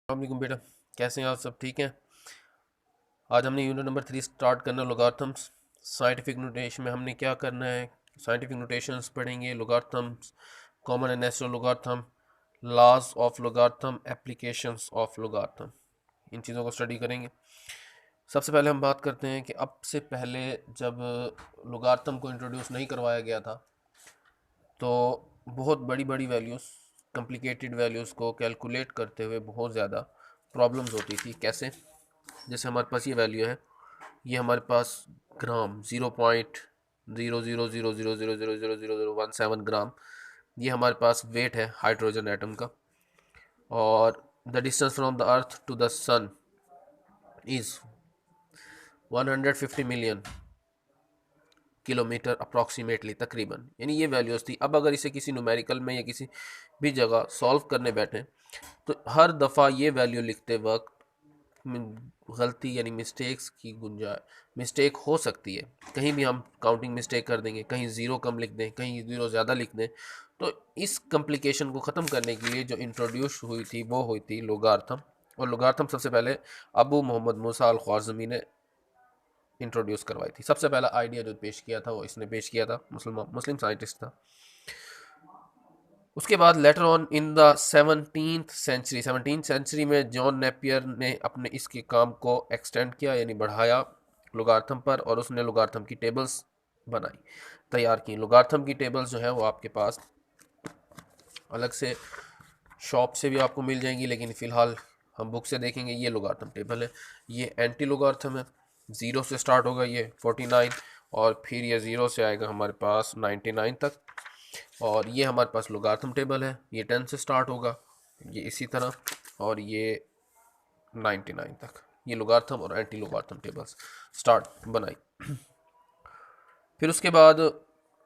अस्सलाम बेटा, कैसे हैं आप? सब ठीक हैं? आज हमने यूनिट नंबर 3 स्टार्ट करना लॉगरिथम्स। साइंटिफिक नोटेशन में हमने क्या करना है? साइंटिफिक नोटेशंस पढ़ेंगे, logarithms, common and natural logarithm, laws of logarithm, applications of logarithm, इन चीज़ों को स्टडी करेंगे। सबसे पहले हम बात करते हैं कि अब से पहले जब लॉगरिथम को इंट्रोड्यूस नहीं करवाया गया था तो बहुत बड़ी बड़ी वैल्यूज़, कॉम्प्लिकेटेड वैल्यूज़ को कैलकुलेट करते हुए बहुत ज़्यादा प्रॉब्लम्स होती थी। कैसे? जैसे हमारे पास ये वैल्यू है, ये हमारे पास ग्राम 0.000000000017 ग्राम, ये हमारे पास वेट है हाइड्रोजन एटम का। और the distance from the earth to the sun is 150 million kilometre approximately, तकरीबन। यानी ये वैल्यूज़ थी। अब अगर इसे किसी न्यूमेरिकल में या किसी भी जगह सॉल्व करने बैठें तो हर दफ़ा ये वैल्यू लिखते वक्त गलती यानी मिस्टेक्स की गुंजाइश, मिस्टेक हो सकती है। कहीं भी हम काउंटिंग मिस्टेक कर देंगे, कहीं ज़ीरो कम लिख दें, कहीं ज़ीरो ज़्यादा लिख दें। तो इस कॉम्प्लिकेशन को ख़त्म करने के लिए जो इंट्रोड्यूस हुई थी वो हुई थी लोगार्थम। और लोगार्थम सबसे पहले अबू मोहम्मद मूसा अल ख्वारज़मी ने इंट्रोड्यूस करवाई थी। सबसे पहला आइडिया जो पेश किया था वो इसने पेश किया था, मुस्लिम साइंटिस्ट था। उसके बाद later on in the 17th century में जॉन नेपियर ने अपने इसके काम को एक्सटेंड किया, यानी बढ़ाया लॉगरिथम पर, और उसने लॉगरिथम की टेबल्स बनाई, तैयार की। लॉगरिथम की टेबल्स जो है वो आपके पास अलग से शॉप से भी आपको मिल जाएंगी, लेकिन फ़िलहाल हम बुक से देखेंगे। ये लॉगरिथम टेबल है, ये एंटी लॉगरिथम है। ज़ीरो से स्टार्ट होगा ये 49, और फिर ये ज़ीरो से आएगा हमारे पास 99 तक। और ये हमारे पास लॉगरिथम टेबल है, ये 10 से स्टार्ट होगा, ये इसी तरह, और ये 99 तक। ये लॉगरिथम और एंटी लॉगरिथम टेबल्स स्टार्ट बनाई। फिर उसके बाद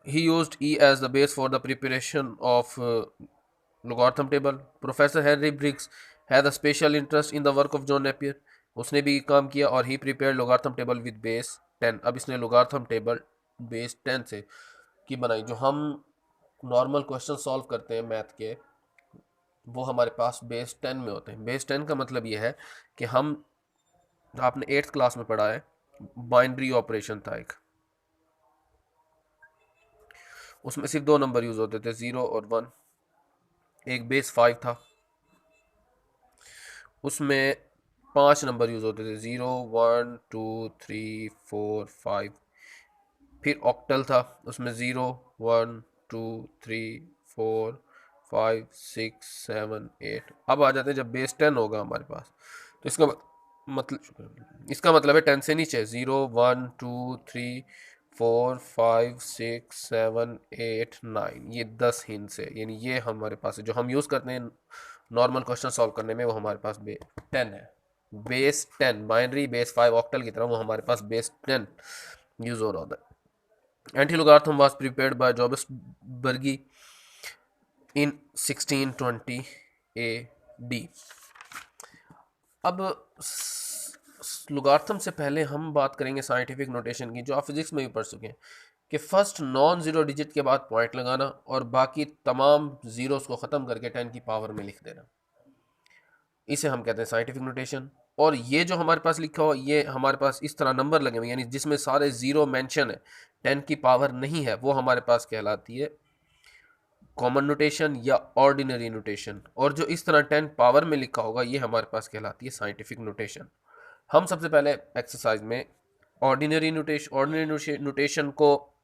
he used e as the base for the preparation of logarithm table. Professor Henry Briggs had a special interest in the work of John Napier. उसने भी काम किया और he prepare logarithm table with base 10। अब इसने logarithm table base 10 से की बनाई। जो हम नॉर्मल क्वेश्चन सॉल्व करते हैं मैथ के, वो हमारे पास बेस 10 में होते हैं। बेस 10 का मतलब ये है कि हम, आपने 8th क्लास में पढ़ा है, बाइनरी ऑपरेशन था एक, उसमें सिर्फ दो नंबर यूज़ होते थे, 0 और 1। एक बेस 5 था, उसमें 5 नंबर यूज़ होते थे, 0 1 2 3 4 5। फिर ऑक्टल था, उसमें 0 1 2 3 4 5 6 7 8। अब आ जाते हैं जब बेस 10 होगा हमारे पास, तो इसका मतलब है 10 से नीचे 0 1 2 3 4 5 6 7 8 9, ये 10 हिंट्स है। यानी ये हमारे पास है जो हम यूज़ करते हैं नॉर्मल क्वेश्चन सॉल्व करने में, वो हमारे पास 10 है। बेस 10 बाइनरी, बेस 5 ऑक्टल की तरह, वो हमारे पास बेस 10 यूज़ हो रहा होता है। Anti logarithm was prepared by jobs Bargi in 1620 AD। अब लॉगरिथम से पहले हम बात करेंगे साइंटिफिक नोटेशन की, जो आप फिजिक्स में भी पढ़ चुके हैं, कि फर्स्ट नॉन ज़ीरो डिजिट के बाद पॉइंट लगाना और बाकी तमाम ज़ीरोस को ख़त्म करके 10 की पावर में लिख देना। इसे हम कहते हैं साइंटिफिक नोटेशन। और ये जो हमारे पास लिखा हो, ये हमारे पास इस तरह नंबर लगे हुए, यानी जिसमें सारे ज़ीरो मेंशन है, 10 की पावर नहीं है, वो हमारे पास कहलाती है कॉमन नोटेशन या ऑर्डिनरी नोटेशन। और जो इस तरह 10 पावर में लिखा होगा, ये हमारे पास कहलाती है साइंटिफिक नोटेशन। हम सबसे पहले एक्सरसाइज में ऑर्डिनरी नोटेशन को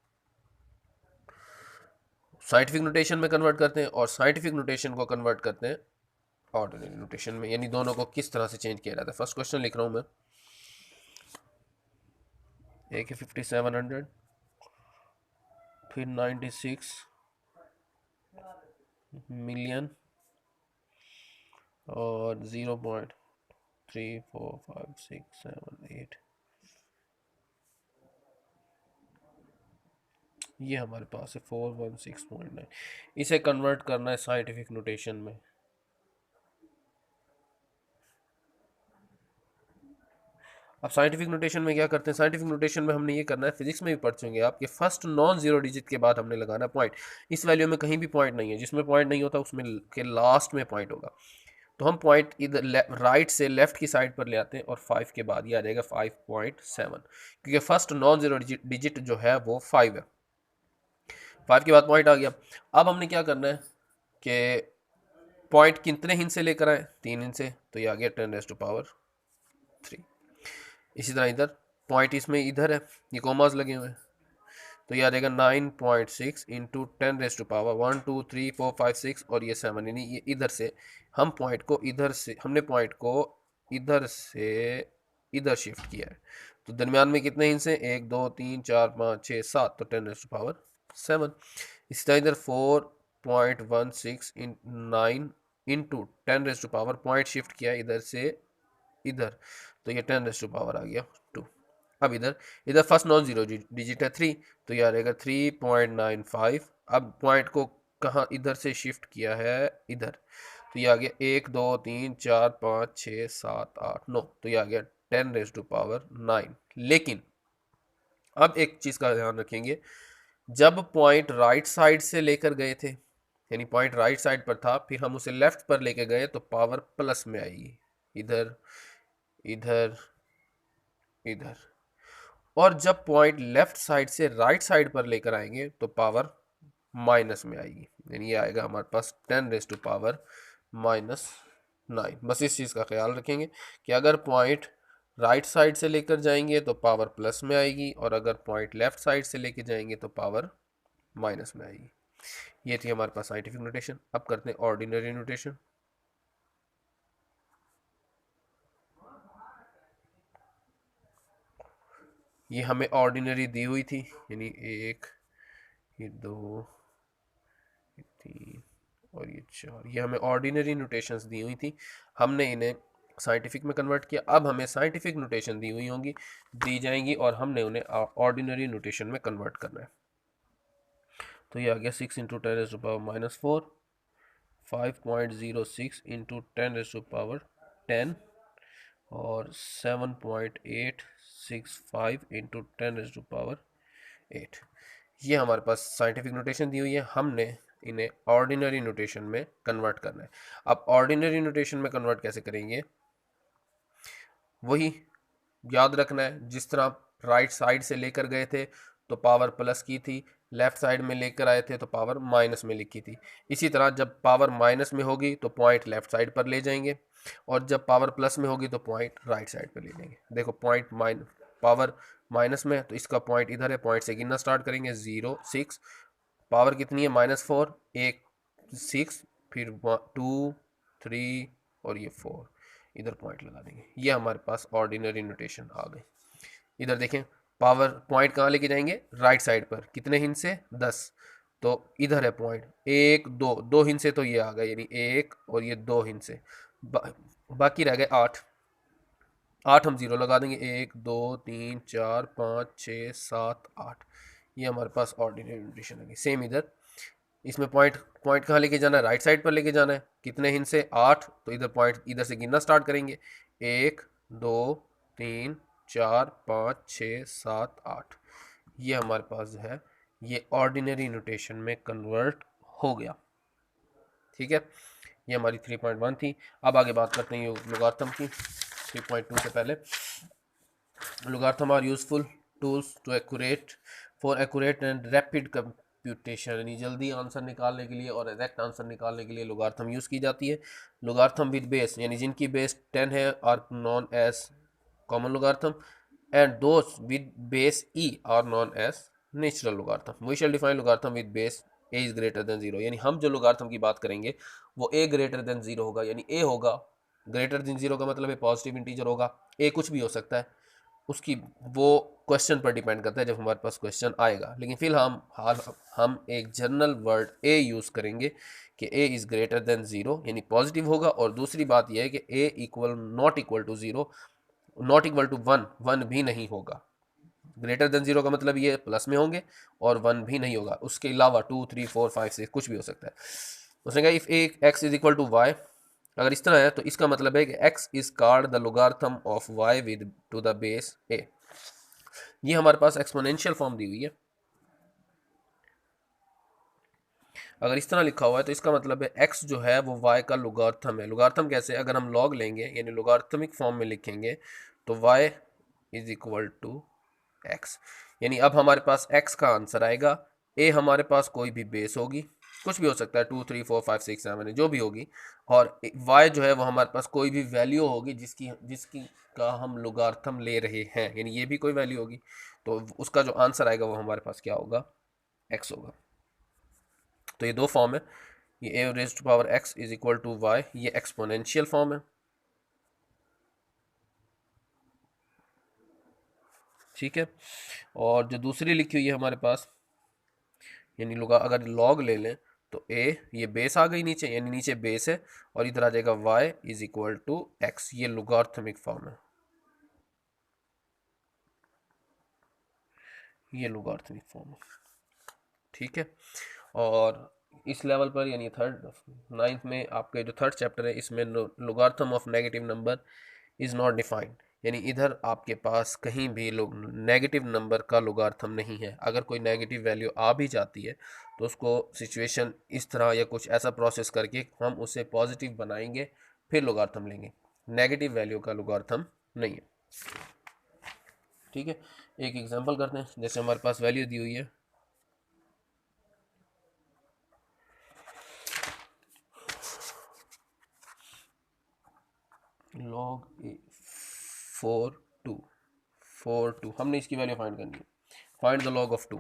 साइंटिफिक नोटेशन में कन्वर्ट करते हैं, और साइंटिफिक नोटेशन को कन्वर्ट करते हैं ऑर्डिनरी नोटेशन में। यानी दोनों को किस तरह से चेंज किया जाता है। फर्स्ट क्वेश्चन लिख रहा हूँ मैं, एक है 5700, फिर 96 मिलियन, और 0.345678। ये हमारे पास है 416.9। इसे कन्वर्ट करना है साइंटिफिक नोटेशन में। अब साइंटिफिक नोटेशन में क्या करते हैं? साइंटिफिक नोटेशन में हमने ये करना है, फिजिक्स में भी पढ़ चुके हैं आपके, फर्स्ट नॉन जीरो डिजिट के बाद हमने लगाना है पॉइंट। इस वैल्यू में कहीं भी पॉइंट नहीं है, जिसमें पॉइंट नहीं होता उसमें के लास्ट में पॉइंट होगा। तो हम पॉइंट इधर राइट से लेफ्ट की साइड पर ले आते हैं और 5 के बाद ये आ जाएगा 5.7, क्योंकि फर्स्ट नॉन जीरो डिजिट जो है वो 5 है। 5 के बाद पॉइंट आ गया। अब हमने क्या करना है कि पॉइंट कितने हिंस से लेकर आए, 3 हिंस से, तो ये आ गया 10⁻3। इसी तरह इधर पॉइंट इसमें इधर है, ये कॉमास लगे हुए हैं, तो ये आ जाएगा 9.6 इंटू 10⁻1 2 3 4 5 6 और ये 7, यानी ये इधर से हम पॉइंट को इधर से हमने पॉइंट को इधर से इधर शिफ्ट किया है। तो दरमियान में कितने हिंस हैं, 1 2 3 4 5 6 7, तो 10⁻7। इसी तरह इधर 4.16 इन 9 इंटू 10⁻, पॉइंट शिफ्ट किया इधर से इधर, तो ये 10⁻ आ गया 2। अब इधर इधर फर्स्ट नॉन जीरो डिजिट है 3, तो ये आ जाएगा 3.95। अब पॉइंट को कहाँ इधर से शिफ्ट किया है इधर, तो ये आ गया 1 2 3 4 5 6 7 8 9, तो ये आ गया 10⁻9। लेकिन अब एक चीज़ का ध्यान रखेंगे, जब पॉइंट राइट साइड से लेकर गए थे, यानी पॉइंट राइट साइड पर था, फिर हम उसे लेफ्ट पर लेके गए तो पावर प्लस में आएगी, इधर इधर इधर। और जब पॉइंट लेफ्ट साइड से राइट साइड पर लेकर आएंगे तो पावर माइनस में आएगी, यानी ये आएगा हमारे पास 10⁻⁻9। बस इस चीज़ का ख्याल रखेंगे कि अगर पॉइंट राइट साइड से लेकर जाएंगे तो पावर प्लस में आएगी, और अगर पॉइंट लेफ्ट साइड से लेकर जाएंगे तो पावर माइनस में आएगी। ये थी हमारे पास साइंटिफिक नोटेशन। अब करते हैं ऑर्डिनरी नोटेशन। ये हमें ऑर्डिनरी दी हुई थी, यानी 1 ये 2 ये 3 और ये 4, ये हमें ऑर्डिनरी नोटेशंस दी हुई थी, हमने इन्हें साइंटिफिक में कन्वर्ट किया। अब हमें साइंटिफिक नोटेशन दी हुई होंगी, दी जाएंगी, और हमने उन्हें ऑर्डिनरी नोटेशन में कन्वर्ट करना है। तो ये आ गया 6 इंटू 10⁻⁻4, 5.06 इंटू 10⁻10 और 7.865 इंटू 10⁻8। ये हमारे पास साइंटिफिक नोटेशन दी हुई है, हमने इन्हें ऑर्डिनरी नोटेशन में कन्वर्ट करना है। अब ऑर्डिनरी नोटेशन में कन्वर्ट कैसे करेंगे, वही याद रखना है, जिस तरह राइट साइड से लेकर गए थे तो पावर प्लस की थी, लेफ्ट साइड में लेकर आए थे तो पावर माइनस में लिखी थी। इसी तरह जब पावर माइनस में होगी तो पॉइंट लेफ्ट साइड पर ले जाएंगे, और जब पावर प्लस में होगी तो पॉइंट राइट साइड पर ले जाएंगे। देखो पॉइंट पावर माइनस में है तो इसका पॉइंट इधर है, पॉइंट से गिनना स्टार्ट करेंगे, 0 6, पावर कितनी है -4, 1 6, फिर 2 3 और ये 4, इधर पॉइंट लगा देंगे। ये हमारे पास ऑर्डिनरी नोटेशन आ गई। इधर देखें, पावर पॉइंट कहाँ लेके जाएंगे, राइट साइड पर, कितने हिंस से 10, तो इधर है पॉइंट 1 2 2 हिंस से, तो ये आ गया, यानी 1 और ये 2 हिंस से, बाकी रह गए 8, 8 हम जीरो लगा देंगे, 1 2 3 4 5 6 7 8। ये हमारे पास ऑर्डिनरी नोटेशन है। सेम इधर, इसमें पॉइंट पॉइंट कहाँ लेके जाना है, राइट साइड पर लेके जाना है, कितने हिंस से 8, तो इधर पॉइंट इधर से गिनना स्टार्ट करेंगे, 1 2 3 4 5 6 7 8। ये हमारे पास जो है ये ऑर्डिनरी नोटेशन में कन्वर्ट हो गया। ठीक है, ये हमारी 3.1 थी। अब आगे बात करते हैं लॉगरिथम की। 3.2 से पहले, logarithm are useful tools to accurate and rapid computation, यानी जल्दी आंसर निकालने के लिए और एग्जैक्ट आंसर निकालने के लिए लॉगरिथम यूज़ की जाती है। लॉगरिथम विद बेस, यानी जिनकी बेस 10 है, are known as common logarithm, and those with base e are known as natural logarithm. We shall define logarithm with base a is greater than 0, यानी हम जो logarithm की बात करेंगे वो a ग्रेटर देन 0 होगा, यानी a होगा ग्रेटर देन 0 का मतलब है पॉजिटिव इंटीजर होगा, a कुछ भी हो सकता है, उसकी वो क्वेश्चन पर डिपेंड करता है जब हमारे पास क्वेश्चन आएगा। लेकिन फिलहाल हम एक जनरल वर्ड a यूज़ करेंगे कि a इज़ ग्रेटर देन 0, यानी पॉजिटिव होगा। और दूसरी बात यह है कि a equal not equal to 0, not equal to 1, 1 भी नहीं होगा। ग्रेटर देन 0 का मतलब ये प्लस में होंगे, और 1 भी नहीं होगा, उसके अलावा 2 3 4 5 6 कुछ भी हो सकता है। उसने कहा if a x is equal to y, अगर इस तरह है तो इसका मतलब है कि x is called the logarithm of y with two the base a। ये हमारे पास एक्सपोनेंशियल फॉर्म दी हुई है। अगर इस तरह लिखा हुआ है तो इसका मतलब है x जो है वो y का लोगार्थम है। लोगार्थम कैसे? अगर हम लॉग लेंगे यानी लोगार्थमिक फॉर्म में लिखेंगे तो y is equal to x, यानी अब हमारे पास x का आंसर आएगा। a हमारे पास कोई भी बेस होगी, कुछ भी हो सकता है, 2 3 4 5 6 7 जो भी होगी, और y जो है वो हमारे पास कोई भी वैल्यू होगी जिसकी जिसकी का हम लोगार्थम ले रहे हैं, यानी ये भी कोई वैल्यू होगी, तो उसका जो आंसर आएगा वो हमारे पास क्या होगा? x होगा। तो ये दो फॉर्म है, ये a raise to power X is equal to Y, ये एक्सपोनेंशियल फॉर्म है, ठीक है। और जो दूसरी लिखी हुई है हमारे पास, यानी लोग अगर लॉग ले लें तो ए, ये बेस आ गई नीचे, यानी नीचे बेस है, और इधर आ जाएगा y is equal to x, ये लोगार्थमिक फॉर्म है, ये लोगार्थमिक फॉर्म है, ठीक है। और इस लेवल पर यानी थर्ड नाइन्थ में आपके जो थर्ड चैप्टर है इसमें logarithm of negative number is not defined, यानी इधर आपके पास कहीं भी लोग नेगेटिव नंबर का लोगार्थम नहीं है। अगर कोई नेगेटिव वैल्यू आ भी जाती है तो उसको सिचुएशन इस तरह या कुछ ऐसा प्रोसेस करके हम उसे पॉजिटिव बनाएंगे, फिर लोगार्थम लेंगे, नेगेटिव वैल्यू का लोगार्थम नहीं है, ठीक है। एक एग्जांपल करते हैं, जैसे हमारे पास वैल्यू दी हुई है log a 4 2, हमने इसकी वैल्यू फाइंड करनी है। Find the log of 2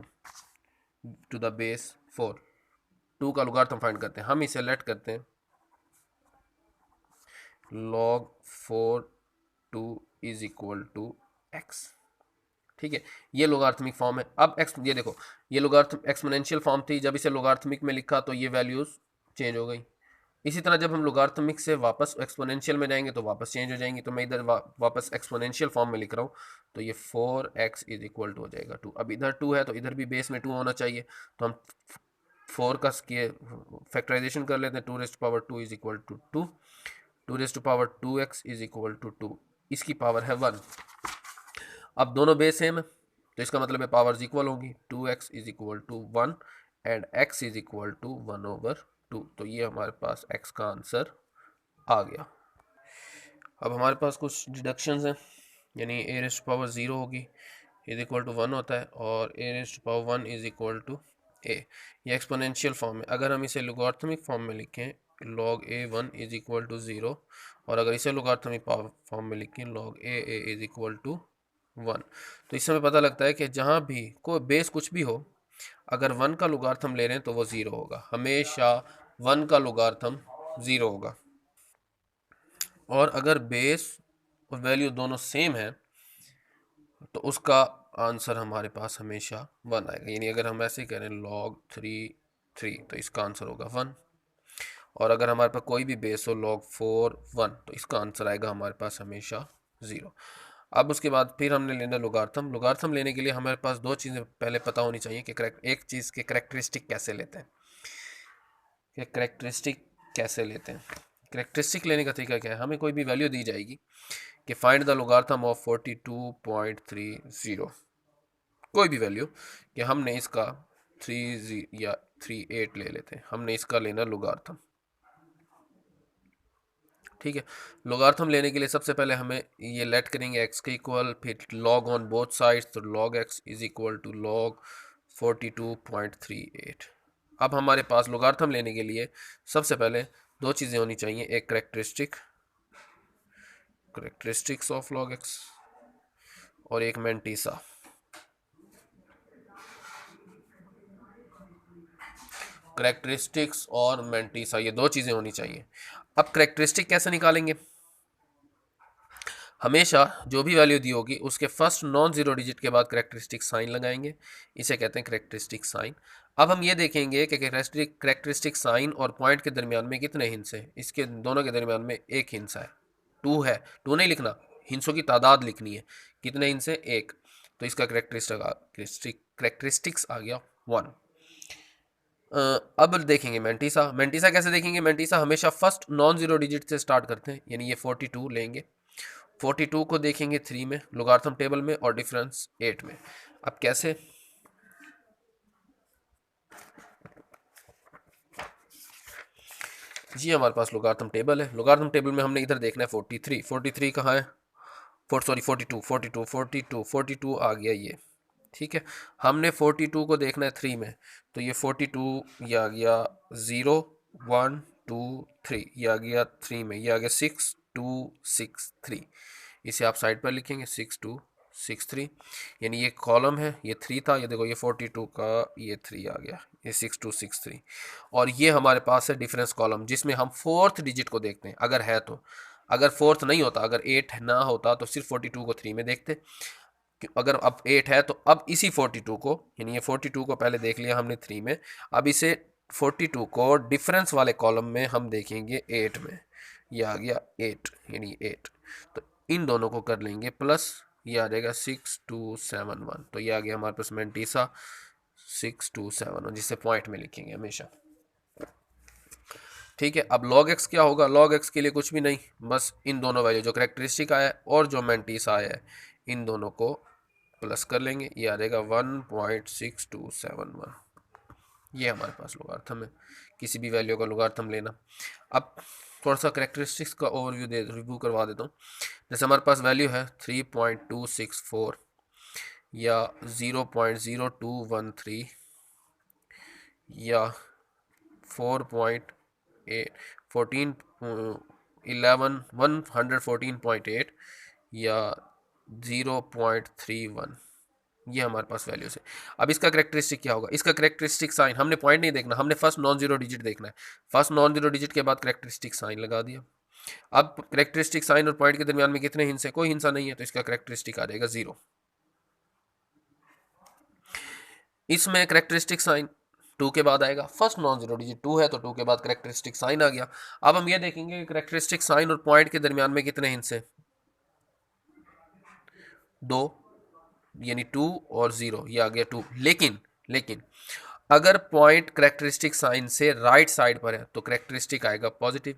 to the base 4, 2 का लोगारिथम फाइंड करते हैं। हम इसे लेट करते हैं log 4 2 is equal to x, ठीक है। ये लोगारिथमिक फॉर्म है। अब एक्स, ये देखो, ये लोगारिथम एक्सपोनेंशियल फॉर्म थी, जब इसे लोगारिथमिक में लिखा तो ये वैल्यूज चेंज हो गई। इसी तरह जब हम लोगारिथमिक से वापस एक्सपोनेंशियल में जाएंगे तो वापस चेंज हो जाएंगी। तो मैं इधर वापस एक्सपोनेंशियल फॉर्म में लिख रहा हूँ, तो ये 4x इज इक्वल टू हो जाएगा 2। अब इधर 2 है तो इधर भी बेस में 2 होना चाहिए, तो हम 4 का फैक्टराइजेशन कर लेते हैं। 2 raise to power 2 is equal to 2, 2 raise to power 2x is equal to 2, इसकी पावर है 1। अब दोनों बेस सेम है तो इसका मतलब है पावर्स इक्वल होंगी, 2x is equal to 1 and x is equal to 1/2। तो ये हमारे पास x का आंसर आ गया। अब हमारे पास कुछ डिडक्शंस हैं, यानी a रेज़ टू पावर 0 होगी इज इक्वल टू 1 होता है, और a raise to power 1 is equal to a, ये एक्सपोनेंशियल फॉर्म है। अगर हम इसे लोगारिथमिक फॉर्म में लिखें log a1 is equal to 0, और अगर इसे लोगारिथमिक फॉर्म में लिखें log a is equal to 1, तो इससे हमें पता लगता है कि जहाँ भी कोई बेस कुछ भी हो, अगर 1 का लोगारिथम ले रहे हैं तो वो 0 होगा, हमेशा 1 का लोगारिथम 0 होगा। और अगर बेस और वैल्यू दोनों सेम है तो उसका आंसर हमारे पास हमेशा 1 आएगा, यानी अगर हम ऐसे करें log 3 3 तो इसका आंसर होगा 1, और अगर हमारे पास कोई भी बेस हो log 4 1 तो इसका आंसर आएगा हमारे पास हमेशा 0। अब उसके बाद फिर हमने लेना लोगारिथम। लोगारिथम लेने के लिए हमारे पास दो चीज़ें पहले पता होनी चाहिए कि एक चीज़ के करेक्टरिस्टिक कैसे लेते हैं, कि करेक्टरिस्टिक कैसे लेते हैं। करेक्टरिस्टिक लेने का तरीका क्या है, हमें कोई भी वैल्यू दी जाएगी कि फाइंड द लोगारिथम ऑफ 42.30, कोई भी वैल्यू, कि हमने इसका 3 या 38 ले लेते हैं, हमने इसका लेना लोगारिथम, ठीक है। लोगारिथम लेने के लिए सबसे पहले हमें ये लेट करेंगे x के इक्वल, फिर log ऑन बोथ साइड्स, तो log x is equal to log 42.38। अब हमारे पास लोगारिथम लेने के लिए सबसे पहले दो चीज़ें होनी चाहिए, एक करेक्टरिस्टिक्स ऑफ log x और एक मैंटीसा। करेक्टरिस्टिक्स और मैंटीसा, ये दो चीज़ें होनी चाहिए। अब करेक्टरिस्टिक कैसे निकालेंगे, हमेशा जो भी वैल्यू दी होगी उसके फर्स्ट नॉन जीरो डिजिट के बाद करेक्टरिस्टिक साइन लगाएंगे, इसे कहते हैं करेक्टरिस्टिक साइन। अब हम ये देखेंगे कि करेक्टरिस्टिक साइन और पॉइंट के दरमियान में कितने हिंस हैं, इसके दोनों के दरमियान में एक हिंस है, 2 है। 2 नहीं लिखना, हिंसों की तादाद लिखनी है, कितने हिंस है, 1, तो इसका करेक्टरिस्टिक्स आ गया 1। अब देखेंगे मैंटीसा। मैंटीसा कैसे देखेंगे, मैंटीसा हमेशा फर्स्ट नॉन जीरो डिजिट से स्टार्ट करते हैं, यानी ये 42 लेंगे, 42 को देखेंगे 3 में लोगारिथम टेबल में और डिफरेंस 8 में। अब कैसे, जी हमारे पास लोगारिथम टेबल है। लोगारिथम टेबल में हमने इधर देखना है 43, 43 कहाँ है, 42, 42, 42, 42 आ गया ये, ठीक है। हमने 42 को देखना है 3 में, तो ये 42 ये आ गया 0 1 2 3, ये आ गया 3 में, ये आ गया 6 2 6 3। इसे आप साइड पर लिखेंगे 6 2 6 3, यानी ये कॉलम है, ये 3 था, ये देखो ये 42 का ये 3 आ गया, ये 6 2 6 3। और ये हमारे पास है डिफरेंस कॉलम, जिसमें हम फोर्थ डिजिट को देखते हैं अगर है तो। अगर फोर्थ नहीं होता, अगर 8 ना होता तो सिर्फ 42 को 3 में देखते। अगर अब 8 है तो अब इसी 42 को, यानी ये 42 को पहले देख लिया हमने 3 में, अब इसे 42 को डिफरेंस वाले कॉलम में हम देखेंगे 8 में, ये आ गया 8, यानी 8। तो इन दोनों को कर लेंगे प्लस, ये आ जाएगा 6271, तो ये आ गया हमारे पास मैंटीसा 6271, जिसे पॉइंट में लिखेंगे हमेशा, ठीक है। अब log x क्या होगा, log x के लिए कुछ भी नहीं, बस इन दोनों वैल्यू जो करेक्टरिस्टिक आया है और जो मैंटीसा आया है इन दोनों को प्लस कर लेंगे, ये आ जाएगा 1.6271। ये हमारे पास लोगारिथम है, किसी भी वैल्यू का लोगारिथम लेना। अब थोड़ा सा करेक्टरिस्टिक्स का ओवरव्यू रिव्यू करवा देता हूँ। जैसे हमारे पास वैल्यू है 3.264 या 0.0213 या 114.8 या 0.31, ये हमारे पास वैल्यूज है। अब इसका करेक्टरिस्टिक क्या होगा, इसका करेक्टरिस्टिक साइन, हमने पॉइंट नहीं देखना, हमने फर्स्ट नॉन जीरो डिजिट देखना है। फर्स्ट नॉन जीरो डिजिट के बाद करेक्टरिस्टिक साइन लगा दिया। अब करेक्टरिस्टिक साइन और पॉइंट के दरमियान में कितने हिंस है, कोई हिंसा नहीं है, तो इसका करेक्टरिस्टिक आ जाएगा 0। इसमें करेक्टरिस्टिक साइन 2 के बाद आएगा, फर्स्ट नॉन जीरो डिजिट 2 है तो 2 के बाद करेक्टरिस्टिक साइन आ गया। अब हम ये देखेंगे कि करेक्टरिस्टिक साइन और पॉइंट के दरमियान में कितने हिंस है, 2, यानी 2 और 0, ये आ गया 2। लेकिन अगर पॉइंट करेक्टरिस्टिक साइन से राइट साइड पर है तो करेक्टरिस्टिक आएगा पॉजिटिव।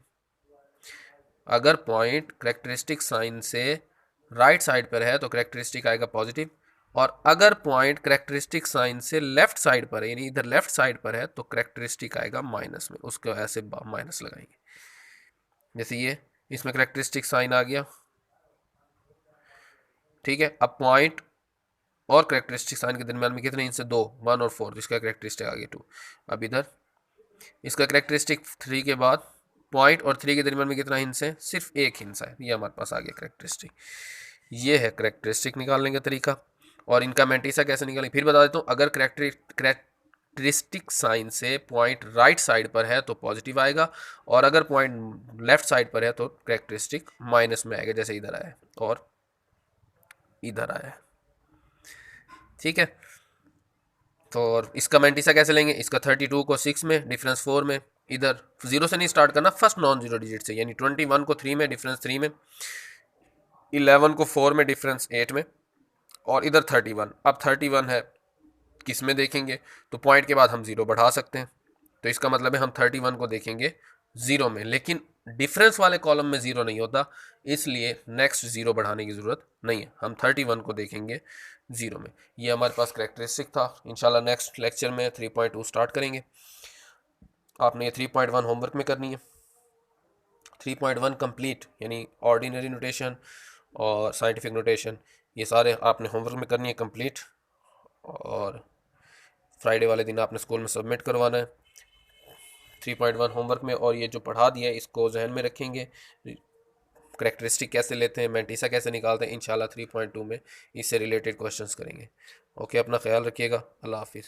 अगर पॉइंट करेक्टरिस्टिक साइन से राइट साइड पर है तो करेक्टरिस्टिक आएगा पॉजिटिव, और अगर पॉइंट करेक्टरिस्टिक साइन से लेफ्ट साइड पर है, यानी इधर लेफ्ट साइड पर है, तो करेक्टरिस्टिक आएगा माइनस में, उसको ऐसे माइनस लगाएंगे। जैसे ये इसमें करेक्टरिस्टिक साइन आ गया, ठीक है। अब पॉइंट और करेक्टरिस्टिक साइन के दरमियान में कितने हिंस है, 2, 1 और 4, जिसका करेक्टरिस्टिक आ गया 2। अब इधर इसका करेक्टरिस्टिक 3 के बाद पॉइंट और 3 के दरमियान में कितना हिंस है, सिर्फ एक हिंस है, ये हमारे पास आ गया करेक्टरिस्टिक। ये है करेक्टरिस्टिक निकालने का तरीका। और इनका मैंटीसा कैसे निकालेंगे फिर बता देता हूँ। अगर करेक्टरिस्टिक साइन से पॉइंट राइट साइड पर है तो पॉजिटिव आएगा, और अगर पॉइंट लेफ्ट साइड पर है तो करेक्टरिस्टिक माइनस में आएगा, जैसे इधर आया और इधर आया, ठीक है। तो और इसका मैंटीसा कैसे लेंगे, इसका 32 को 6 में, डिफरेंस 4 में, इधर 0 से नहीं स्टार्ट करना, फर्स्ट नॉन जीरो डिजिट से, यानी 21 को 3 में, डिफरेंस 3 में, 11 को 4 में, डिफरेंस 8 में, और इधर 31। अब 31 है किस में देखेंगे, तो पॉइंट के बाद हम 0 बढ़ा सकते हैं, तो इसका मतलब है हम 31 को देखेंगे 0 में, लेकिन डिफरेंस वाले कॉलम में 0 नहीं होता, इसलिए नेक्स्ट 0 बढ़ाने की ज़रूरत नहीं है, हम 31 को देखेंगे 0 में। ये हमारे पास करेक्टरिस्टिक था। इंशाल्लाह नेक्स्ट लेक्चर में 3.2 स्टार्ट करेंगे। आपने ये 3.1 होमवर्क में करनी है। 3.1 कंप्लीट, यानी ऑर्डिनरी नोटेशन और साइंटिफिक नोटेशन, ये सारे आपने होमवर्क में करनी है कंप्लीट, और फ्राइडे वाले दिन आपने स्कूल में सबमिट करवाना है 3.1 होमवर्क में। और ये जो पढ़ा दिया है इसको जहन में रखेंगे, करेक्टरिस्टिक कैसे लेते हैं, मैंटीसा कैसे निकालते हैं, इंशाल्लाह 3.2 में इससे रिलेटेड क्वेश्चंस करेंगे। ओके, अपना ख्याल रखिएगा, अल्लाह हाफिज़।